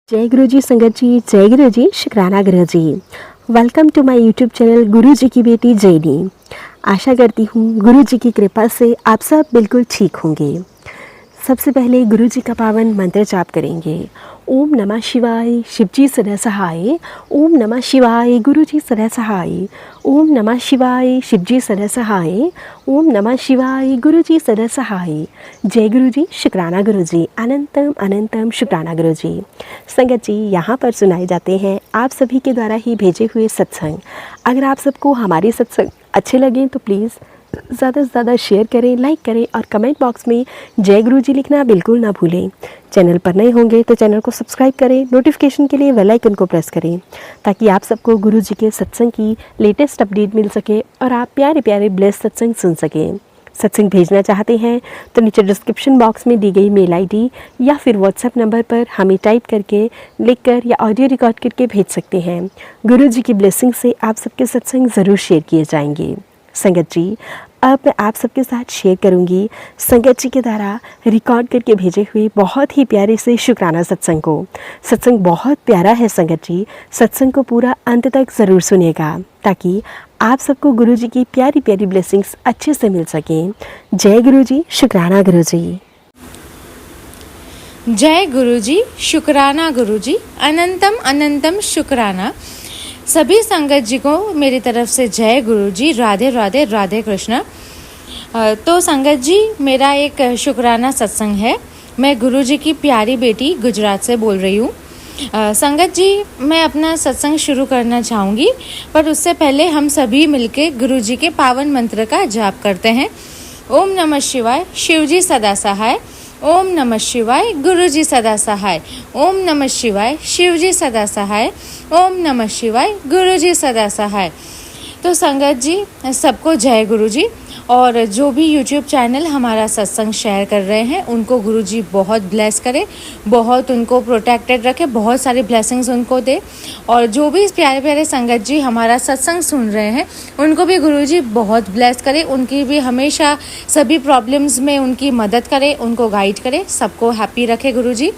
जय गुरु जी संगत जी, जय गुरु जी, शुक्राना Guru ji. Welcome to my YouTube channel Guru ji की बेटी जैनी। आशा करती हूँ गुरु जी की कृपा से आप सब बिल्कुल ठीक होंगे। सबसे पहले गुरु जी का पावन मंत्र जाप करेंगे। ओम नमः शिवाय, शिवजी सदा सहाय। ओम नमः शिवाय, गुरु जी सदा सहाय। ओम नमः शिवाय, शिवजी सदा सहाय। ओम नमः शिवाय, गुरु जी सदा सहाय। जय गुरु जी, शुक्राना गुरु जी, अनंतम अनंतम शुक्राना गुरु जी। संगत जी, यहाँ पर सुनाए जाते हैं आप सभी के द्वारा ही भेजे हुए सत्संग। अगर आप सबको हमारे सत्संग अच्छे लगें तो प्लीज़ ज़्यादा से ज़्यादा शेयर करें, लाइक करें और कमेंट बॉक्स में जय गुरु जी लिखना बिल्कुल ना भूलें। चैनल पर नए होंगे तो चैनल को सब्सक्राइब करें, नोटिफिकेशन के लिए बेल आइकन को प्रेस करें ताकि आप सबको गुरु जी के सत्संग की लेटेस्ट अपडेट मिल सके और आप प्यारे प्यारे ब्लेस सत्संग सुन सकें। सत्संग भेजना चाहते हैं तो नीचे डिस्क्रिप्शन बॉक्स में दी गई मेल आईडी या फिर व्हाट्सएप नंबर पर हमें टाइप करके, लिखकर या ऑडियो रिकॉर्ड करके भेज सकते हैं। गुरु जी की ब्लेसिंग से आप सबके सत्संग ज़रूर शेयर किए जाएंगे। संगत जी, अब मैं आप सबके साथ शेयर करूंगी संगत जी के द्वारा रिकॉर्ड करके भेजे हुए बहुत ही प्यारे से शुक्राना सत्संग को। सत्संग बहुत प्यारा है संगत जी, सत्संग को पूरा अंत तक ज़रूर सुनिएगा ताकि आप सबको गुरु जी की प्यारी प्यारी ब्लेसिंग्स अच्छे से मिल सकें। जय गुरु जी, शुक्राना गुरु जी। जय गुरु जी, शुक्राना गुरु जी, अनंतम अनंतम शुक्राना। सभी संगत जी को मेरी तरफ से जय गुरु जी, राधे राधे, राधे कृष्ण। तो संगत जी, मेरा एक शुक्राना सत्संग है। मैं गुरु जी की प्यारी बेटी गुजरात से बोल रही हूँ। संगत जी, मैं अपना सत्संग शुरू करना चाहूँगी, पर उससे पहले हम सभी मिलके गुरु जी के पावन मंत्र का जाप करते हैं। ओम नमः शिवाय, शिवजी सदा सहाय। ओम नमः शिवाय, गुरु जी सदा सहाय। ओम नमः शिवाय, शिवजी सदा सहाय। ओम नमः शिवाय, गुरु जी सदा सहाय। तो संगत जी, सबको जय गुरु जी। और जो भी YouTube चैनल हमारा सत्संग शेयर कर रहे हैं उनको गुरु जी बहुत ब्लेस करे, बहुत उनको प्रोटेक्टेड रखे, बहुत सारी ब्लेसिंग्स उनको दे। और जो भी प्यारे प्यारे संगत जी हमारा सत्संग सुन रहे हैं उनको भी गुरु जी बहुत ब्लेस करे, उनकी भी हमेशा सभी प्रॉब्लम्स में उनकी मदद करे, उनको गाइड करे, सबको हैप्पी रखे गुरु जी।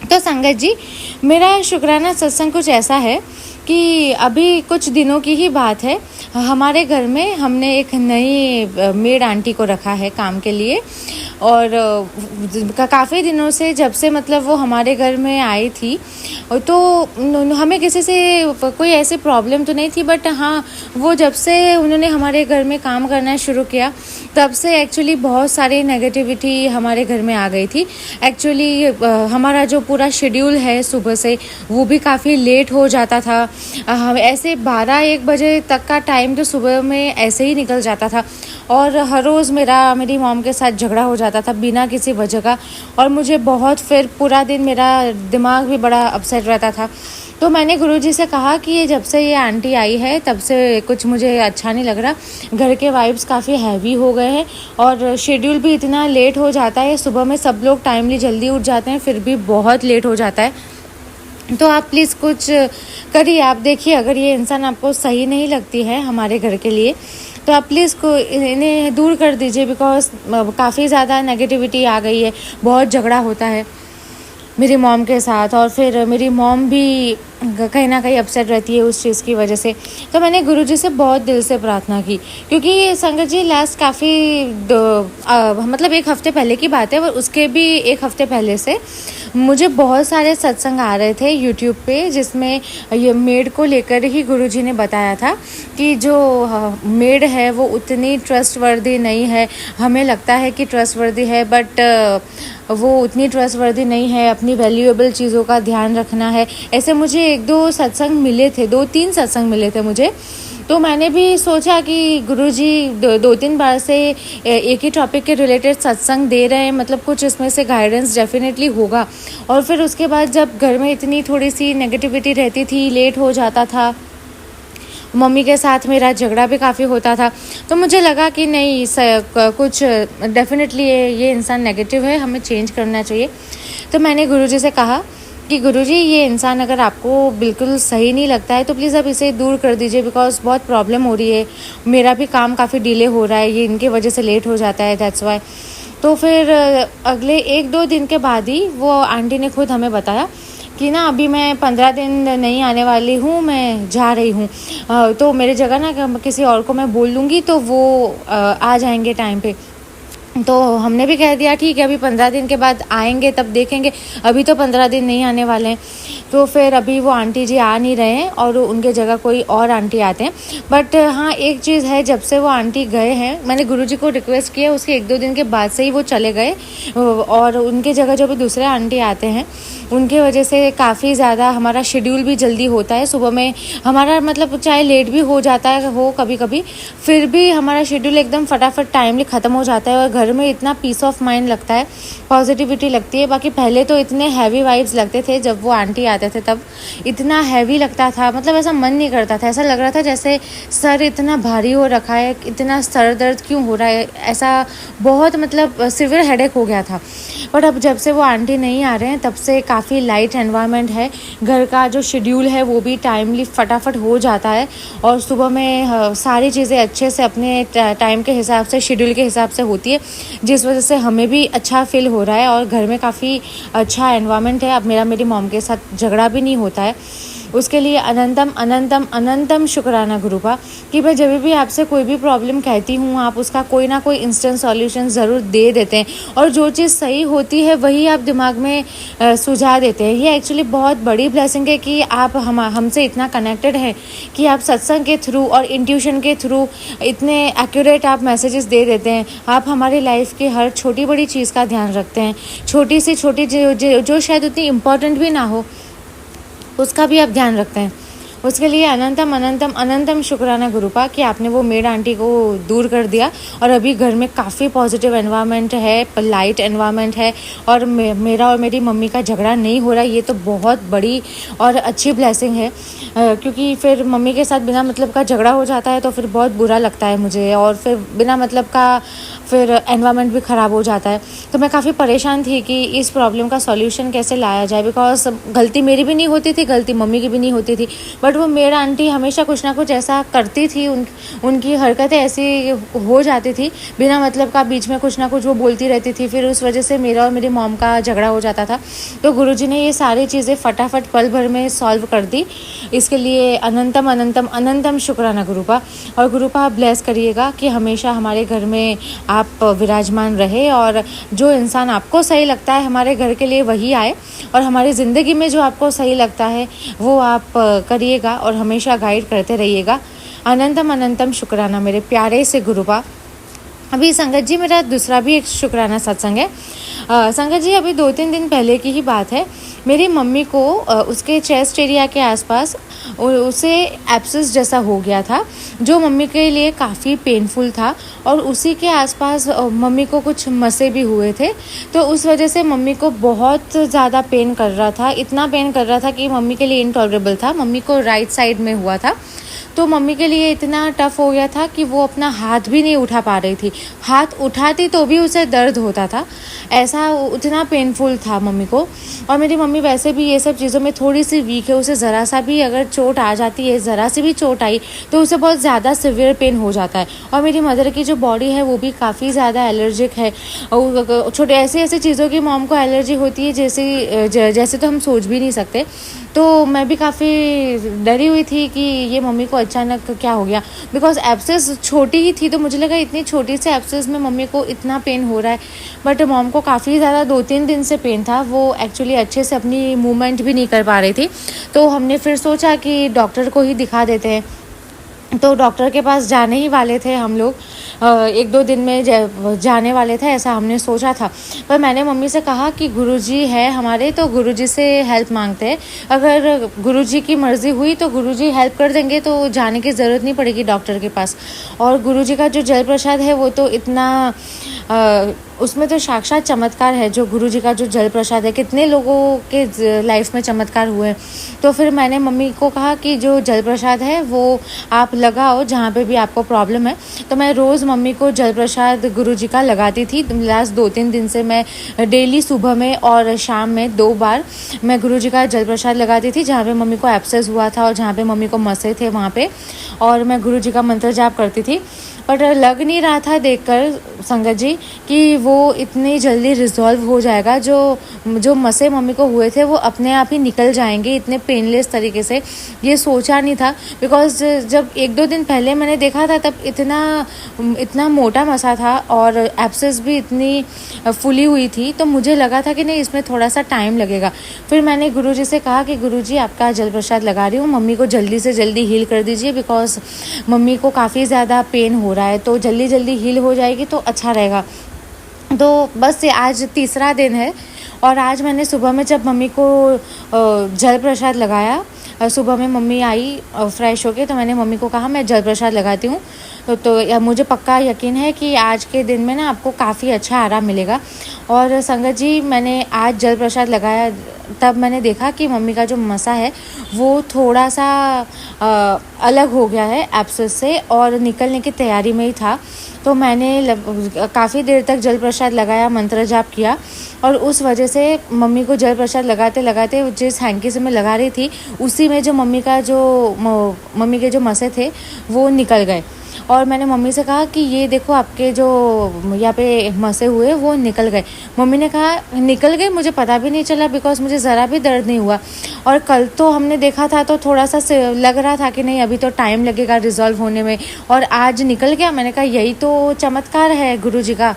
तो संगत जी, मेरा शुक्राना सत्संग कुछ ऐसा है कि अभी कुछ दिनों की ही बात है, हमारे घर में हमने एक नई मेड आंटी को रखा है काम के लिए। और काफ़ी दिनों से, जब से मतलब वो हमारे घर में आई थी, तो हमें किसी से कोई ऐसी प्रॉब्लम तो नहीं थी, बट हाँ, वो जब से उन्होंने हमारे घर में काम करना शुरू किया तब से एक्चुअली बहुत सारी नेगेटिविटी हमारे घर में आ गई थी। एक्चुअली हमारा जो पूरा शेड्यूल है सुबह से वो भी काफ़ी लेट हो जाता था। ऐसे 12-1 बजे तक का टाइम तो सुबह में ऐसे ही निकल जाता था और हर रोज़ मेरी मॉम के साथ झगड़ा हो जाता था बिना किसी वजह का। और मुझे बहुत, फिर पूरा दिन मेरा दिमाग भी बड़ा अपसेट रहता था। तो मैंने गुरुजी से कहा कि ये जब से ये आंटी आई है तब से कुछ मुझे अच्छा नहीं लग रहा, घर के वाइब्स काफ़ी हैवी हो गए हैं और शेड्यूल भी इतना लेट हो जाता है। सुबह में सब लोग टाइमली जल्दी उठ जाते हैं, फिर भी बहुत लेट हो जाता है। तो आप प्लीज़ कुछ करिए, आप देखिए, अगर ये इंसान आपको सही नहीं लगती है हमारे घर के लिए तो आप प्लीज़ इन्हें दूर कर दीजिए, बिकॉज काफ़ी ज़्यादा नेगेटिविटी आ गई है, बहुत झगड़ा होता है मेरी मॉम के साथ। और फिर मेरी मॉम भी कहीं ना कहीं अपसेट रहती है उस चीज़ की वजह से। तो मैंने गुरुजी से बहुत दिल से प्रार्थना की, क्योंकि संगत जी लास्ट काफ़ी मतलब 1 हफ्ते पहले की बात है, और उसके भी 1 हफ्ते पहले से मुझे बहुत सारे सत्संग आ रहे थे यूट्यूब पे, जिसमें ये मेड को लेकर ही गुरुजी ने बताया था कि जो मेड है वो उतनी ट्रस्टवर्दी नहीं है। हमें लगता है कि ट्रस्टवर्दी है, बट वो उतनी ट्रस्टवर्दी नहीं है, अपनी वैल्यूएबल चीज़ों का ध्यान रखना है। ऐसे मुझे 1-2 सत्संग मिले थे, 2-3 सत्संग मिले थे मुझे। तो मैंने भी सोचा कि गुरुजी 2-3 बार से एक ही टॉपिक के रिलेटेड सत्संग दे रहे हैं, मतलब कुछ इसमें से गाइडेंस डेफिनेटली होगा। और फिर उसके बाद जब घर में इतनी थोड़ी सी नेगेटिविटी रहती थी, लेट हो जाता था, मम्मी के साथ मेरा झगड़ा भी काफ़ी होता था, तो मुझे लगा कि नहीं, कुछ डेफिनेटली ये इंसान नेगेटिव है, हमें चेंज करना चाहिए। तो मैंने गुरुजी से कहा कि गुरुजी, ये इंसान अगर आपको बिल्कुल सही नहीं लगता है तो प्लीज़ आप इसे दूर कर दीजिए, बिकॉज बहुत प्रॉब्लम हो रही है, मेरा भी काम काफ़ी डिले हो रहा है, ये इनके वजह से लेट हो जाता है, दैट्स वाई। तो फिर अगले 1-2 दिन के बाद ही वो आंटी ने खुद हमें बताया कि ना अभी मैं 15 दिन नहीं आने वाली हूँ, मैं जा रही हूँ, तो मेरी जगह ना किसी और को मैं बोल दूँगी तो वो आ जाएंगे टाइम पे। तो हमने भी कह दिया ठीक है, अभी 15 दिन के बाद आएंगे तब देखेंगे, अभी तो 15 दिन नहीं आने वाले हैं। तो फिर अभी वो आंटी जी आ नहीं रहे हैं और उनके जगह कोई और आंटी आते हैं। बट हाँ, एक चीज़ है, जब से वो आंटी गए हैं, मैंने गुरुजी को रिक्वेस्ट किया, उसके 1-2 दिन के बाद से ही वो चले गए और उनके जगह जो भी दूसरे आंटी आते हैं उनके वजह से काफ़ी ज़्यादा हमारा शेड्यूल भी जल्दी होता है। सुबह में हमारा मतलब चाहे लेट भी हो जाता है हो कभी कभी, फिर भी हमारा शेड्यूल एकदम फटाफट टाइमली ख़त्म हो जाता है और घर में इतना पीस ऑफ माइंड लगता है, पॉजिटिविटी लगती है। बाकी पहले तो इतने हैवी वाइब्स लगते थे, जब वो आंटी आते थे तब इतना हैवी लगता था, मतलब ऐसा मन नहीं करता था, ऐसा लग रहा था जैसे सर इतना भारी हो रखा है, इतना सर दर्द क्यों हो रहा है, ऐसा बहुत मतलब सिवियर हेडेक हो गया था। बट अब जब से वो आंटी नहीं आ रहे हैं तब से काफ़ी लाइट एनवायरनमेंट है, घर का जो शेड्यूल है वो भी टाइमली फटाफट हो जाता है और सुबह में सारी चीज़ें अच्छे से अपने टाइम के हिसाब से, शेड्यूल के हिसाब से होती है, जिस वजह से हमें भी अच्छा फील हो रहा है और घर में काफ़ी अच्छा एनवायरनमेंट है। अब मेरी मॉम के साथ झगड़ा भी नहीं होता है। उसके लिए अनंतम अनंतम अनंतम शुक्राना गुरुपा कि मैं जब भी आपसे कोई भी प्रॉब्लम कहती हूँ आप उसका कोई ना कोई इंस्टेंट सॉल्यूशन ज़रूर दे देते हैं और जो चीज़ सही होती है वही आप दिमाग में सुझा देते हैं। ये एक्चुअली बहुत बड़ी ब्लेसिंग है कि आप हमसे इतना कनेक्टेड हैं कि आप सत्संग के थ्रू और इंट्यूशन के थ्रू इतने एक्यूरेट आप मैसेजेस दे देते हैं। आप हमारी लाइफ की हर छोटी बड़ी चीज़ का ध्यान रखते हैं, छोटी से छोटी जो शायद उतनी इम्पॉर्टेंट भी ना हो उसका भी आप ध्यान रखते हैं। उसके लिए अनंतम अनंतम अनंतम शुक्राना गुरुपा कि आपने वो मेड आंटी को दूर कर दिया और अभी घर में काफ़ी पॉजिटिव एनवायरनमेंट है, लाइट एनवायरनमेंट है और मेरा और मेरी मम्मी का झगड़ा नहीं हो रहा। ये तो बहुत बड़ी और अच्छी ब्लेसिंग है, क्योंकि फिर मम्मी के साथ बिना मतलब का झगड़ा हो जाता है तो फिर बहुत बुरा लगता है मुझे और फिर बिना मतलब का फिर एनवायरनमेंट भी ख़राब हो जाता है। तो मैं काफ़ी परेशान थी कि इस प्रॉब्लम का सॉल्यूशन कैसे लाया जाए, बिकॉज गलती मेरी भी नहीं होती थी, गलती मम्मी की भी नहीं होती थी, बट वो मेरा आंटी हमेशा कुछ ना कुछ ऐसा करती थी, उनकी हरकतें ऐसी हो जाती थी बिना मतलब का, बीच में कुछ ना कुछ वो बोलती रहती थी, फिर उस वजह से मेरा और मेरी मॉम का झगड़ा हो जाता था। तो गुरुजी ने ये सारी चीज़ें फटाफट पल भर में सॉल्व कर दी। इसके लिए अनंतम अनंतम अनंतम शुक्राना गुरुपा। और गुरुपा ब्लेस करिएगा कि हमेशा हमारे घर में आप विराजमान रहे और जो इंसान आपको सही लगता है हमारे घर के लिए वही आए और हमारी ज़िंदगी में जो आपको सही लगता है वो आप करिएगा और हमेशा गाइड करते रहिएगा। अनंतम अनंतम शुक्राना मेरे प्यारे से गुरुपा। अभी संगत जी मेरा दूसरा भी एक शुक्राना सत्संग है। संगत जी अभी 2-3 दिन पहले की ही बात है, मेरी मम्मी को उसके चेस्ट एरिया के आसपास उसे एब्सेस जैसा हो गया था जो मम्मी के लिए काफ़ी पेनफुल था और उसी के आसपास मम्मी को कुछ मसे भी हुए थे। तो उस वजह से मम्मी को बहुत ज़्यादा पेन कर रहा था, इतना पेन कर रहा था कि मम्मी के लिए इनटॉलरेबल था। मम्मी को राइट साइड में हुआ था तो मम्मी के लिए इतना टफ हो गया था कि वो अपना हाथ भी नहीं उठा पा रही थी, हाथ उठाती तो भी उसे दर्द होता था, ऐसा उतना पेनफुल था मम्मी को। और मेरी मम्मी वैसे भी ये सब चीज़ों में थोड़ी सी वीक है, उसे ज़रा सा भी अगर चोट आ जाती है, ज़रा सी भी चोट आई तो उसे बहुत ज़्यादा सिवियर पेन हो जाता है। और मेरी मदर की जो बॉडी है वो भी काफ़ी ज़्यादा एलर्जिक है, छोटे ऐसी चीज़ों की मॉम को एलर्जी होती है जैसे तो हम सोच भी नहीं सकते। तो मैं भी काफ़ी डरी हुई थी कि ये मम्मी को अचानक क्या हो गया, बिकॉज एब्सेस छोटी ही थी तो मुझे लगा इतनी छोटी से एब्सेस में मम्मी को इतना पेन हो रहा है। बट मॉम को काफ़ी ज़्यादा 2-3 दिन से पेन था, वो एक्चुअली अच्छे से अपनी मूवमेंट भी नहीं कर पा रही थी। तो हमने फिर सोचा कि डॉक्टर को ही दिखा देते हैं। तो डॉक्टर के पास जाने ही वाले थे हम लोग, 1-2 दिन में जाने वाले थे ऐसा हमने सोचा था। पर मैंने मम्मी से कहा कि गुरुजी है हमारे तो गुरुजी से हेल्प मांगते हैं, अगर गुरुजी की मर्ज़ी हुई तो गुरुजी हेल्प कर देंगे तो जाने की ज़रूरत नहीं पड़ेगी डॉक्टर के पास। और गुरुजी का जो जल प्रसाद है वो तो इतना उसमें तो साक्षात चमत्कार है, जो गुरुजी का जो जल प्रसाद है, कितने लोगों के लाइफ में चमत्कार हुए। तो फिर मैंने मम्मी को कहा कि जो जल प्रसाद है वो आप लगाओ जहाँ पे भी आपको प्रॉब्लम है। तो मैं रोज़ मम्मी को जल प्रसाद गुरुजी का लगाती थी। लास्ट 2-3 दिन से मैं डेली सुबह में और शाम में 2 बार मैं गुरुजी का जल प्रसाद लगाती थी, जहाँ पे मम्मी को एब्सेस हुआ था और जहाँ पे मम्मी को मसे थे वहाँ पे, और मैं गुरुजी का मंत्र जाप करती थी। बट लग नहीं रहा था देखकर संगत जी थी कि वो इतनी जल्दी रिजॉल्व हो जाएगा, जो मसे मम्मी को हुए थे वो अपने आप ही निकल जाएंगे इतने पेनलेस तरीके से। ये सोचा नहीं था, बिकॉज जब 1-2 दिन पहले मैंने देखा था तब इतना मोटा मसा था और एब्सेस भी इतनी फूली हुई थी, तो मुझे लगा था कि नहीं इसमें थोड़ा सा टाइम लगेगा। फिर मैंने गुरुजी से कहा कि गुरुजी आपका जल प्रसाद लगा रही हूँ, मम्मी को जल्दी से जल्दी हील कर दीजिए, बिकॉज मम्मी को काफ़ी ज़्यादा पेन हो रहा है, तो जल्दी जल्दी हील हो जाएगी तो अच्छा रहेगा। तो बस ये आज तीसरा दिन है और आज मैंने सुबह में जब मम्मी को जल प्रसाद लगाया, सुबह में मम्मी आई फ्रेश होके, तो मैंने मम्मी को कहा मैं जल प्रसाद लगाती हूँ, तो मुझे पक्का यकीन है कि आज के दिन में ना आपको काफ़ी अच्छा आराम मिलेगा। और संगत जी, मैंने आज जल प्रसाद लगाया तब मैंने देखा कि मम्मी का जो मसा है वो थोड़ा सा अलग हो गया है एब्सेस से और निकलने की तैयारी में ही था। तो मैंने काफ़ी देर तक जल प्रसाद लगाया, मंत्र जाप किया और उस वजह से मम्मी को जल प्रसाद लगाते लगाते जिस हैंकी से मैं लगा रही थी उसी में जो मम्मी के जो मसे थे वो निकल गए। और मैंने मम्मी से कहा कि ये देखो आपके जो यहाँ पे मसे हुए वो निकल गए। मम्मी ने कहा निकल गए, मुझे पता भी नहीं चला, बिकॉज मुझे ज़रा भी दर्द नहीं हुआ। और कल तो हमने देखा था तो थोड़ा सा लग रहा था कि नहीं अभी तो टाइम लगेगा रिजॉल्व होने में, और आज निकल गया। मैंने कहा यही तो चमत्कार है गुरुजी का,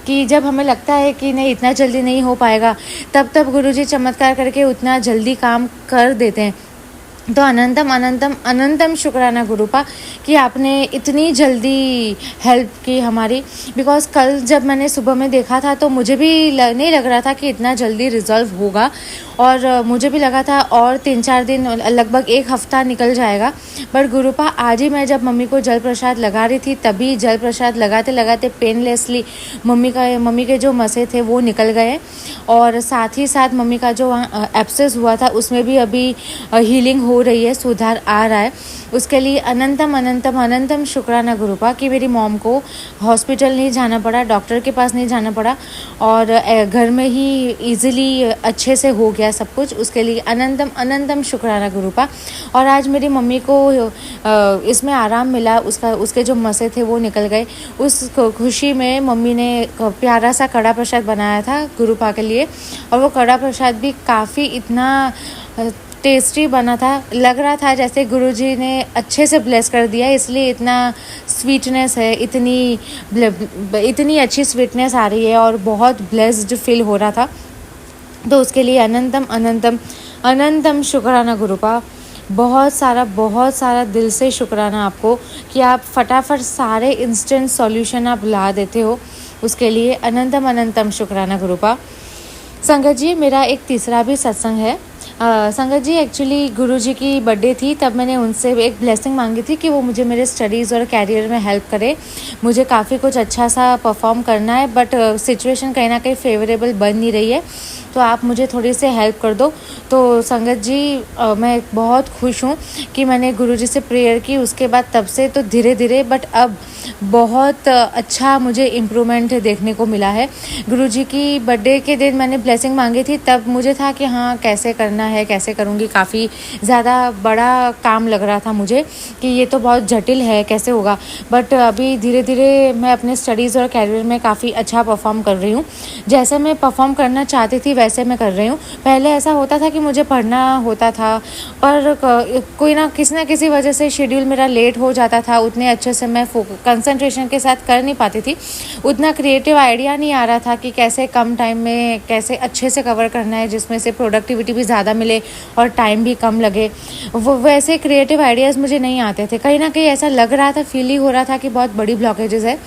कि जब हमें लगता है कि नहीं इतना जल्दी नहीं हो पाएगा, तब गुरुजी चमत्कार करके उतना जल्दी काम कर देते हैं। तो अनंतम अनंतम अनंतम शुक्राना गुरुपा कि आपने इतनी जल्दी हेल्प की हमारी, बिकॉज़ कल जब मैंने सुबह में देखा था तो मुझे भी नहीं लग रहा था कि इतना जल्दी रिजॉल्व होगा, और मुझे भी लगा था और 3-4 दिन लगभग 1 हफ्ता निकल जाएगा। बट गुरुपा आज ही मैं जब मम्मी को जल प्रसाद लगा रही थी तभी जल प्रसाद लगाते लगाते पेनलेसली मम्मी के जो मसे थे वो निकल गए, और साथ ही साथ मम्मी का जो एब्सेस हुआ था उसमें भी अभी हीलिंग हो रही है, सुधार आ रहा है। उसके लिए अनंतम अनंतम अनंतम शुक्राना गुरुपा कि मेरी मॉम को हॉस्पिटल नहीं जाना पड़ा, डॉक्टर के पास नहीं जाना पड़ा, और घर में ही इजीली अच्छे से हो गया सब कुछ। उसके लिए अनंतम अनंतम शुक्राना गुरुपा। और आज मेरी मम्मी को इसमें आराम मिला, उसके जो मसे थे वो निकल गए। उस खुशी में मम्मी ने प्यारा सा कड़ा प्रसाद बनाया था गुरुपा के लिए, और वो कड़ा प्रसाद भी काफ़ी इतना टेस्टी बना था, लग रहा था जैसे गुरुजी ने अच्छे से ब्लेस कर दिया, इसलिए इतना स्वीटनेस है, इतनी अच्छी स्वीटनेस आ रही है और बहुत ब्लेस्ड फील हो रहा था। तो उसके लिए अनंतम अनंतम अनंतम शुक्राना गुरुपा। बहुत सारा दिल से शुक्राना आपको कि आप फटाफट सारे इंस्टेंट सॉल्यूशन आप ला देते हो, उसके लिए अनंतम अनंतम शुक्राना गुरुपा। संगत जी, मेरा एक तीसरा भी सत्संग है। संगत जी, एक्चुअली गुरुजी की बर्थडे थी, तब मैंने उनसे एक ब्लेसिंग मांगी थी कि वो मुझे मेरे स्टडीज़ और कैरियर में हेल्प करे। मुझे काफ़ी कुछ अच्छा सा परफॉर्म करना है, बट सिचुएशन कहीं ना कहीं फेवरेबल बन नहीं रही है, तो आप मुझे थोड़ी सी हेल्प कर दो। तो संगत जी, मैं बहुत खुश हूँ कि मैंने गुरुजी से प्रेयर की, उसके बाद तब से तो धीरे धीरे बट अब बहुत अच्छा मुझे इम्प्रूवमेंट देखने को मिला है। गुरुजी की बर्थडे के दिन मैंने ब्लेसिंग मांगी थी, तब मुझे था कि हाँ कैसे करना है, कैसे करूँगी, काफ़ी ज़्यादा बड़ा काम लग रहा था मुझे कि ये तो बहुत जटिल है, कैसे होगा। बट अभी धीरे धीरे मैं अपने स्टडीज़ और कैरियर में काफ़ी अच्छा परफॉर्म कर रही हूँ। जैसे मैं परफॉर्म करना चाहती थी वैसे मैं कर रही हूँ। पहले ऐसा होता था कि मुझे पढ़ना होता था, पर कोई ना किसी वजह से शेड्यूल मेरा लेट हो जाता था, उतने अच्छे से मैं कंसंट्रेशन के साथ कर नहीं पाती थी, उतना क्रिएटिव आइडिया नहीं आ रहा था कि कैसे कम टाइम में कैसे अच्छे से कवर करना है जिसमें से प्रोडक्टिविटी भी ज़्यादा मिले और टाइम भी कम लगे। वो वैसे क्रिएटिव आइडियाज़ मुझे नहीं आते थे, कहीं ना कहीं ऐसा लग रहा था, फील ही हो रहा था कि बहुत बड़ी ब्लॉकेजेस है।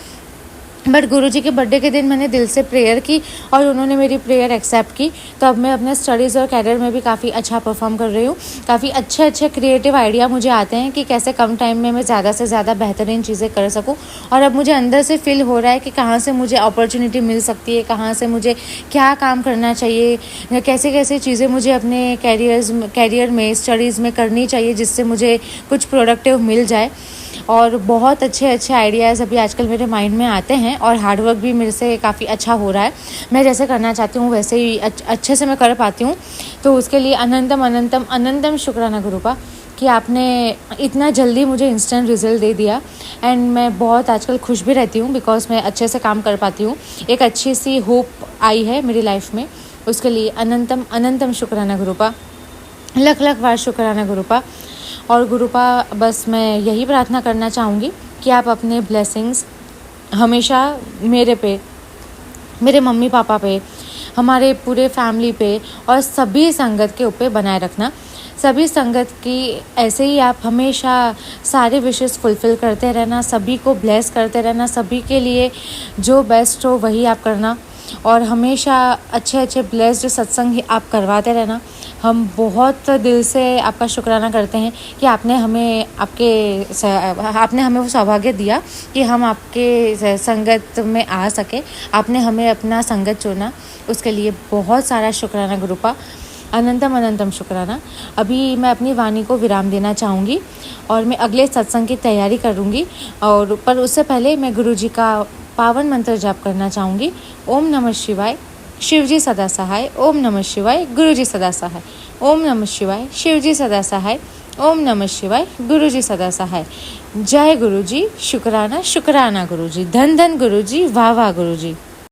बट गुरुजी के बर्थडे के दिन मैंने दिल से प्रेयर की और उन्होंने मेरी प्रेयर एक्सेप्ट की, तो अब मैं अपने स्टडीज़ और कैरियर में भी काफ़ी अच्छा परफॉर्म कर रही हूँ। काफ़ी अच्छे क्रिएटिव आइडिया मुझे आते हैं कि कैसे कम टाइम में मैं ज़्यादा से ज़्यादा बेहतरीन चीज़ें कर सकूँ, और अब मुझे अंदर से फील हो रहा है कि कहाँ से मुझे अपॉर्चुनिटी मिल सकती है, कहाँ से मुझे क्या काम करना चाहिए, कैसे चीज़ें मुझे अपने कैरियर में स्टडीज़ में करनी चाहिए जिससे मुझे कुछ प्रोडक्टिव मिल जाए। और बहुत अच्छे आइडियाज़ अभी आजकल मेरे माइंड में आते हैं और हार्डवर्क भी मेरे से काफ़ी अच्छा हो रहा है। मैं जैसे करना चाहती हूँ वैसे ही अच्छे से मैं कर पाती हूँ। तो उसके लिए अनंतम अनंतम अनंतम शुक्राना गुरुपा कि आपने इतना जल्दी मुझे इंस्टेंट रिज़ल्ट दे दिया। एंड मैं बहुत आजकल खुश भी रहती हूँ बिकॉज मैं अच्छे से काम कर पाती हूँ। एक अच्छी सी होप आई है मेरी लाइफ में, उसके लिए अनंतम अनंतम शुक्राना गुरुपा, लख लख बार शुक्राना गुरुपा। और गुरुपा बस मैं यही प्रार्थना करना चाहूँगी कि आप अपने ब्लेसिंग्स हमेशा मेरे पे, मेरे मम्मी पापा पे, हमारे पूरे फैमिली पे और सभी संगत के ऊपर बनाए रखना। सभी संगत की ऐसे ही आप हमेशा सारे विशेस फुलफ़िल करते रहना, सभी को ब्लेस करते रहना, सभी के लिए जो बेस्ट हो वही आप करना और हमेशा अच्छे अच्छे ब्लेस्ड सत्संग ही आप करवाते रहना। हम बहुत दिल से आपका शुक्राना करते हैं कि आपने हमें वो सौभाग्य दिया कि हम आपके संगत में आ सके। आपने हमें अपना संगत चुना, उसके लिए बहुत सारा शुक्राना गुरुपा, अनंतम अनंतम शुक्राना। अभी मैं अपनी वाणी को विराम देना चाहूँगी और मैं अगले सत्संग की तैयारी करूँगी और पर उससे पहले मैं गुरु जी का पावन मंत्र जाप करना चाहूँगी। ओम नमः शिवाय, शिवजी सदा सहाय। ओम नमः शिवाय, गुरुजी सदा सहाय। ओम नमः शिवाय, शिवजी सदा सहाय। ओम नमः शिवाय, गुरुजी सदा सहाय। जय गुरुजी, शुक्राना शुक्राना गुरुजी, धन धन गुरुजी, वाह वाह गुरुजी।